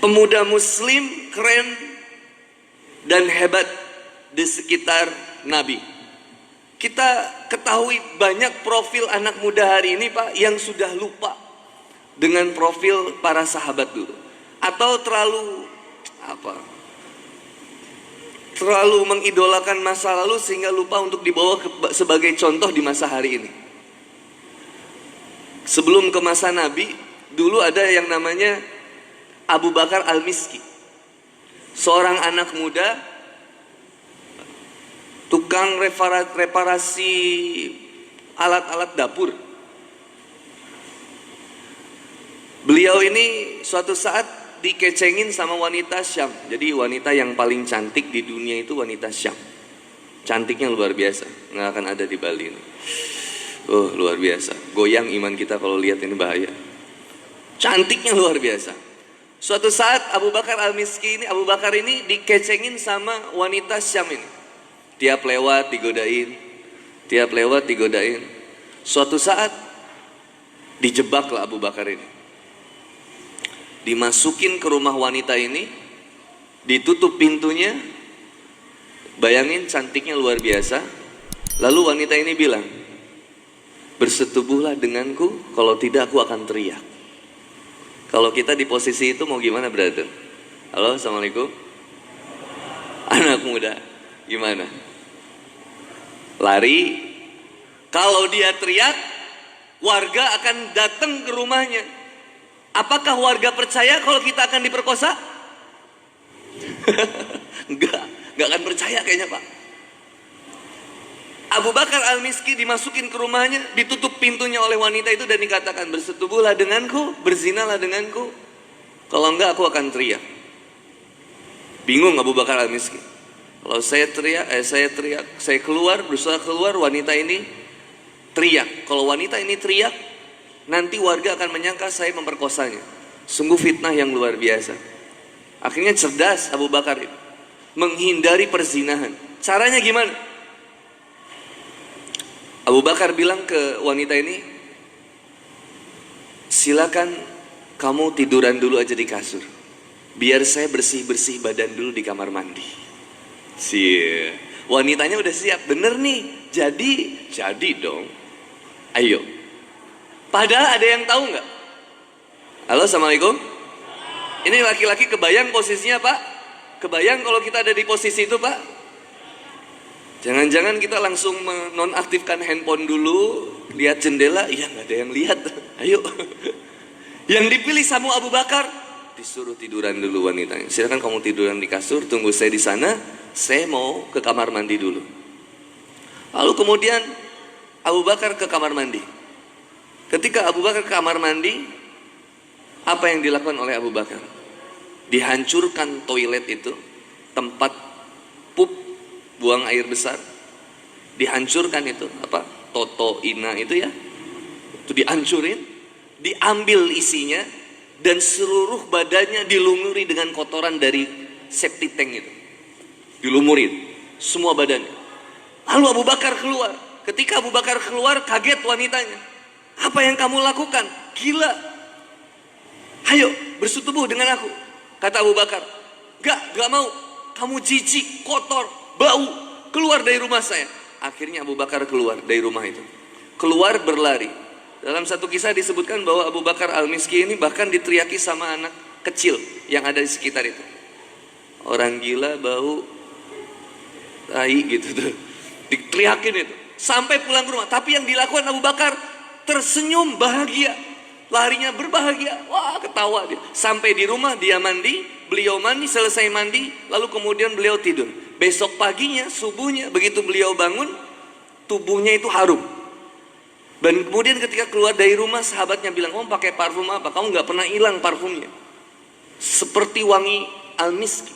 pemuda muslim keren dan hebat di sekitar Nabi. Kita ketahui banyak profil anak muda hari ini Pak yang sudah lupa dengan profil para sahabat dulu, atau terlalu mengidolakan masa lalu sehingga lupa untuk dibawa sebagai contoh di masa hari ini. Sebelum ke masa Nabi, dulu ada yang namanya Abu Bakar Al-Miski, seorang anak muda tukang reparasi alat-alat dapur. Beliau ini suatu saat dikecengin sama wanita Syam. Jadi wanita yang paling cantik di dunia itu wanita Syam. Cantiknya luar biasa, nggak akan ada di Bali ini. Oh luar biasa, goyang iman kita kalau lihat ini, bahaya. Cantiknya luar biasa. Suatu saat Abu Bakar Al-Miski ini, Abu Bakar ini dikecengin sama wanita Syam ini. Tiap lewat digodain, tiap lewat digodain. Suatu saat dijebaklah Abu Bakar ini, dimasukin ke rumah wanita ini, ditutup pintunya. Bayangin cantiknya luar biasa. Lalu wanita ini bilang, bersetubuhlah denganku, kalau tidak aku akan teriak. Kalau kita di posisi itu mau gimana brother? Halo, assalamualaikum. Anak muda, gimana? Lari. Kalau dia teriak, warga akan datang ke rumahnya. Apakah warga percaya kalau kita akan diperkosa? Enggak akan percaya kayaknya Pak. Abu Bakar Al-Miski dimasukin ke rumahnya, ditutup pintunya oleh wanita itu dan dikatakan, bersetubuhlah denganku, berzinalah denganku, kalau enggak aku akan teriak. Bingung Abu Bakar Al-Miski. Kalau saya teriak, saya keluar, berusaha keluar, wanita ini teriak. Kalau wanita ini teriak, nanti warga akan menyangka saya memperkosanya. Sungguh fitnah yang luar biasa. Akhirnya cerdas Abu Bakar itu, menghindari perzinahan. Caranya gimana? Abu Bakar bilang ke wanita ini, silakan kamu tiduran dulu aja di kasur, biar saya bersih-bersih badan dulu di kamar mandi. Wanitanya udah siap, bener nih, jadi dong, ayo. Padahal ada yang tahu nggak? Halo, assalamualaikum. Ini laki-laki kebayang posisinya Pak? Kebayang kalau kita ada di posisi itu Pak? Jangan-jangan kita langsung menonaktifkan handphone dulu, lihat jendela, iya nggak ada yang lihat, ayo. Yang dipilih sama Abu Bakar, disuruh tiduran dulu wanitanya. Silakan kamu tiduran di kasur, tunggu saya di sana, saya mau ke kamar mandi dulu. Lalu kemudian Abu Bakar ke kamar mandi. Ketika Abu Bakar ke kamar mandi, apa yang dilakukan oleh Abu Bakar? Dihancurkan toilet itu, tempat pup, buang air besar, dihancurkan itu, toto ina itu ya, itu dihancurin, diambil isinya, dan seluruh badannya dilumuri dengan kotoran dari septic tank itu, dilumurin semua badannya. Lalu Abu Bakar keluar. Ketika Abu Bakar keluar, kaget wanitanya. Apa yang kamu lakukan? Gila. Ayo bersetubuh dengan aku. Kata Abu Bakar, gak mau. Kamu jijik, kotor, bau, keluar dari rumah saya. Akhirnya Abu Bakar keluar dari rumah itu. Keluar berlari. Dalam satu kisah disebutkan bahwa Abu Bakar Al-Miski ini bahkan diteriaki sama anak kecil yang ada di sekitar itu. Orang gila, bau, tai gitu tuh. Diteriakin itu. Sampai pulang ke rumah. Tapi yang dilakukan Abu Bakar, tersenyum bahagia. Larinya berbahagia. Wah, ketawa dia. Sampai di rumah dia mandi, beliau mandi, selesai mandi, lalu kemudian beliau tidur. Besok paginya, subuhnya, begitu beliau bangun, tubuhnya itu harum. Dan kemudian ketika keluar dari rumah, sahabatnya bilang, "Kamu pakai parfum apa? Kamu nggak pernah hilang parfumnya. Seperti wangi al-miski."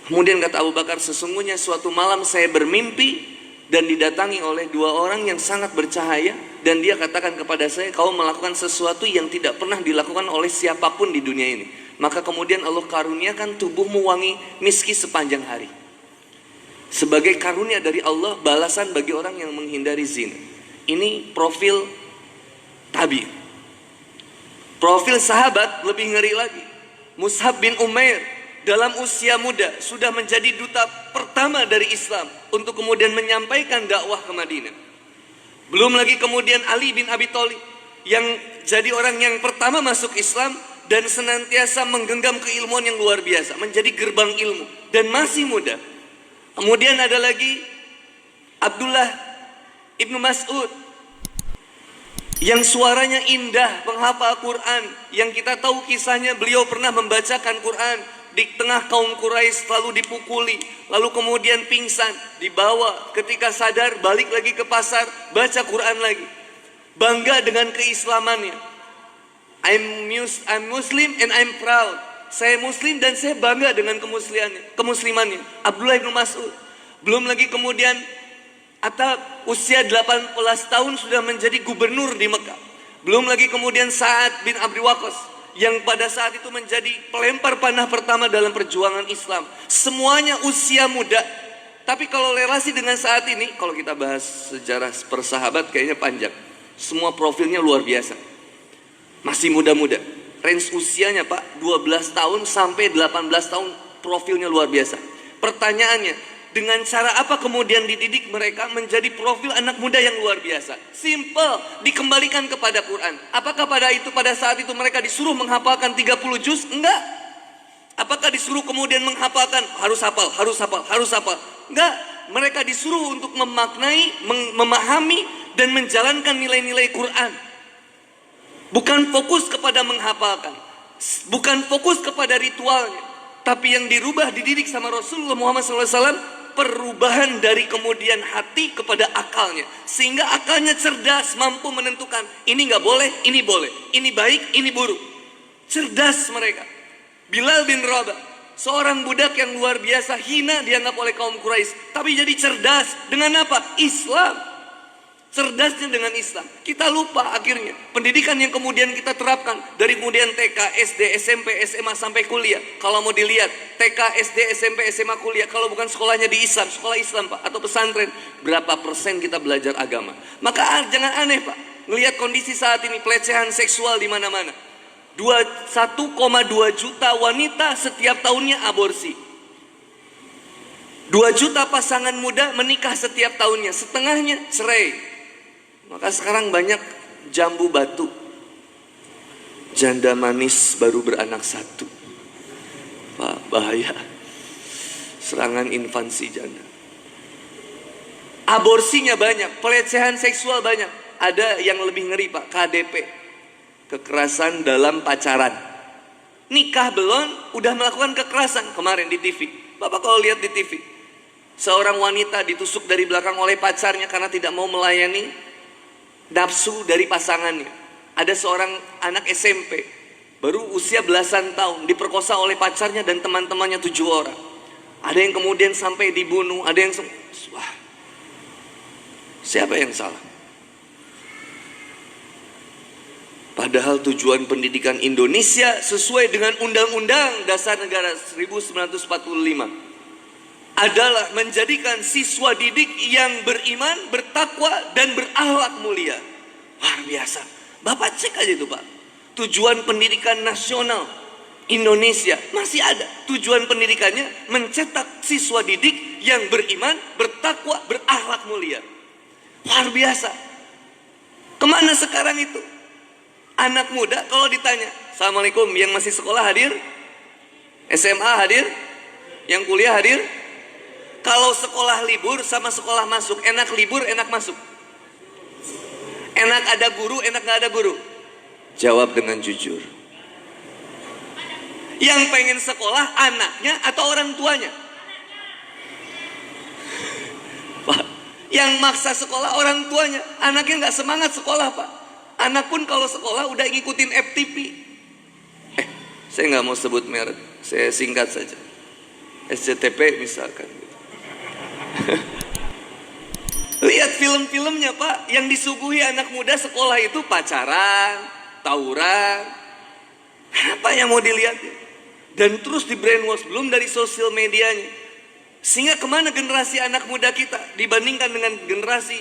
Kemudian kata Abu Bakar, sesungguhnya suatu malam saya bermimpi dan didatangi oleh dua orang yang sangat bercahaya, dan dia katakan kepada saya, kau melakukan sesuatu yang tidak pernah dilakukan oleh siapapun di dunia ini. Maka kemudian Allah karuniakan tubuhmu wangi miski sepanjang hari. Sebagai karunia dari Allah, balasan bagi orang yang menghindari zina. Ini profil tabi. Profil sahabat lebih ngeri lagi. Mus'ab bin Umair dalam usia muda sudah menjadi duta pertama dari Islam untuk kemudian menyampaikan dakwah ke Madinah. Belum lagi kemudian Ali bin Abi Thalib yang jadi orang yang pertama masuk Islam dan senantiasa menggenggam keilmuan yang luar biasa, menjadi gerbang ilmu dan masih muda. Kemudian ada lagi Abdullah ibnu Mas'ud yang suaranya indah, penghafal Quran, yang kita tahu kisahnya beliau pernah membacakan Quran di tengah kaum Quraisy, lalu dipukuli, lalu kemudian pingsan, dibawa, ketika sadar balik lagi ke pasar, baca Quran lagi. Bangga dengan keislamannya. I'm Muslim and I'm proud. Saya Muslim dan saya bangga dengan kemuslimannya. Abdullah bin Mas'ud. Belum lagi kemudian Atab usia 18 tahun sudah menjadi gubernur di Mekah. Belum lagi kemudian Sa'ad bin Abi Waqqas yang pada saat itu menjadi pelempar panah pertama dalam perjuangan Islam. Semuanya usia muda. Tapi kalau relasi dengan saat ini, kalau kita bahas sejarah persahabat kayaknya panjang. Semua profilnya luar biasa. Masih muda-muda. Range usianya Pak 12 tahun sampai 18 tahun, profilnya luar biasa. Pertanyaannya, dengan cara apa kemudian dididik mereka menjadi profil anak muda yang luar biasa? Simple, dikembalikan kepada Quran. Apakah pada saat itu mereka disuruh menghafalkan 30 juz? Enggak. Apakah disuruh kemudian menghafalkan harus hafal? Enggak. Mereka disuruh untuk memaknai, memahami dan menjalankan nilai-nilai Quran. Bukan fokus kepada menghafalkan, bukan fokus kepada ritualnya, tapi yang dirubah, dididik sama Rasulullah Muhammad SAW, perubahan dari kemudian hati kepada akalnya, sehingga akalnya cerdas, mampu menentukan ini nggak boleh, ini boleh, ini baik, ini buruk. Cerdas mereka. Bilal bin Rabah, seorang budak yang luar biasa, hina dianggap oleh kaum Quraisy, tapi jadi cerdas dengan apa? Islam. Cerdasnya dengan Islam. Kita lupa akhirnya pendidikan yang kemudian kita terapkan dari kemudian TK, SD, SMP, SMA sampai kuliah. Kalau mau dilihat TK, SD, SMP, SMA, kuliah, kalau bukan sekolahnya di Islam, sekolah Islam Pak, atau pesantren, berapa persen kita belajar agama? Maka jangan aneh Pak, ngelihat kondisi saat ini pelecehan seksual di mana-mana. 1,2 juta wanita setiap tahunnya aborsi. 2 juta pasangan muda menikah setiap tahunnya, setengahnya cerai. Maka sekarang banyak jambu batu, janda manis baru beranak satu. Pak, bahaya. Serangan infansi janda. Aborsinya banyak, pelecehan seksual banyak. Ada yang lebih ngeri Pak, KDP, kekerasan dalam pacaran. Nikah belum, udah melakukan kekerasan. Kemarin di TV, Bapak kalau lihat di TV, seorang wanita ditusuk dari belakang oleh pacarnya karena tidak mau melayani nafsu dari pasangannya. Ada seorang anak SMP baru usia belasan tahun diperkosa oleh pacarnya dan teman-temannya 7 orang. Ada yang kemudian sampai dibunuh, ada yang wah, siapa yang salah? Padahal tujuan pendidikan Indonesia sesuai dengan Undang-Undang Dasar Negara 1945 adalah menjadikan siswa didik yang beriman, bertakwa, dan berakhlak mulia. Luar biasa. Bapak cek aja itu Pak. Tujuan pendidikan nasional Indonesia masih ada. Tujuan pendidikannya mencetak siswa didik yang beriman, bertakwa, berakhlak mulia. Luar biasa. Kemana sekarang itu? Anak muda kalau ditanya, Assalamualaikum, yang masih sekolah hadir? SMA hadir? Yang kuliah hadir? Kalau sekolah libur sama sekolah masuk, enak libur, enak masuk? Enak ada guru, enak gak ada guru? Jawab dengan jujur. Yang pengen sekolah anaknya atau orang tuanya? Pak, yang maksa sekolah orang tuanya. Anaknya gak semangat sekolah Pak. Anak pun kalau sekolah udah ngikutin FTP. Saya gak mau sebut merek, saya singkat saja. SCTP misalkan. Lihat film-filmnya Pak, yang disuguhi anak muda sekolah itu pacaran, tawuran. Apa yang mau dilihat? Dan terus di brainwash, belum dari sosial medianya. Sehingga kemana generasi anak muda kita dibandingkan dengan generasi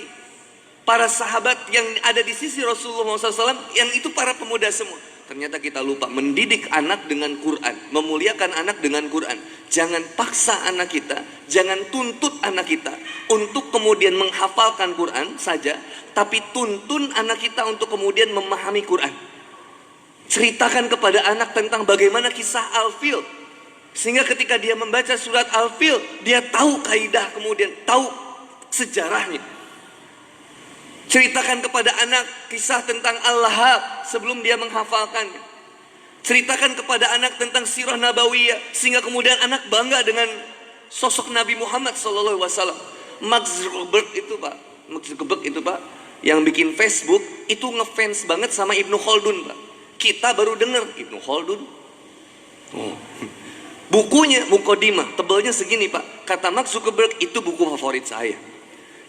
para sahabat yang ada di sisi Rasulullah SAW, yang itu para pemuda semua. ternyata kita lupa mendidik anak dengan Quran, memuliakan anak dengan Quran. Jangan paksa anak kita, jangan tuntut anak kita untuk kemudian menghafalkan Quran saja, tapi tuntun anak kita untuk kemudian memahami Quran. Ceritakan kepada anak tentang bagaimana kisah Al-Fil, sehingga ketika dia membaca surat Al-Fil, dia tahu kaidah, kemudian tahu sejarahnya. Ceritakan kepada anak kisah tentang Al-Lahab sebelum dia menghafalkannya. Ceritakan kepada anak tentang sirah nabawiyah, sehingga kemudian anak bangga dengan sosok Nabi Muhammad SAW. Mark Zuckerberg itu Pak, yang bikin Facebook itu ngefans banget sama Ibnu Khaldun Pak. Kita baru dengar Ibnu Khaldun. Bukunya Muqaddimah, tebalnya segini Pak. Kata Mark Zuckerberg, itu buku favorit saya.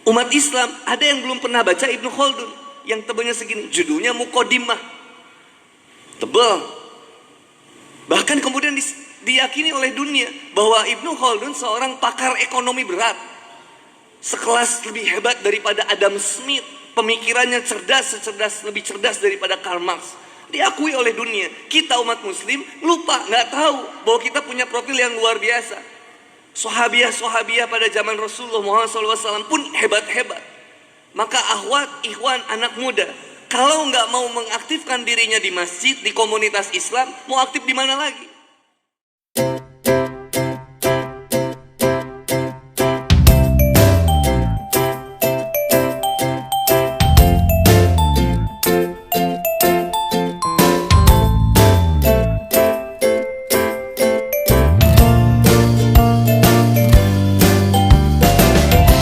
Umat Islam ada yang belum pernah baca Ibnu Khaldun, yang tebalnya segini, judulnya Muqaddimah, tebal. Bahkan kemudian diyakini oleh dunia bahwa Ibnu Khaldun seorang pakar ekonomi berat, sekelas lebih hebat daripada Adam Smith, pemikirannya lebih cerdas daripada Karl Marx. Diakui oleh dunia. Kita umat muslim lupa, nggak tahu bahwa kita punya profil yang luar biasa. Sahabiah pada zaman Rasulullah Muhammad SAW pun hebat-hebat. Maka akhwat, ikhwan, anak muda, kalau nggak mau mengaktifkan dirinya di masjid, di komunitas Islam, mau aktif di mana lagi?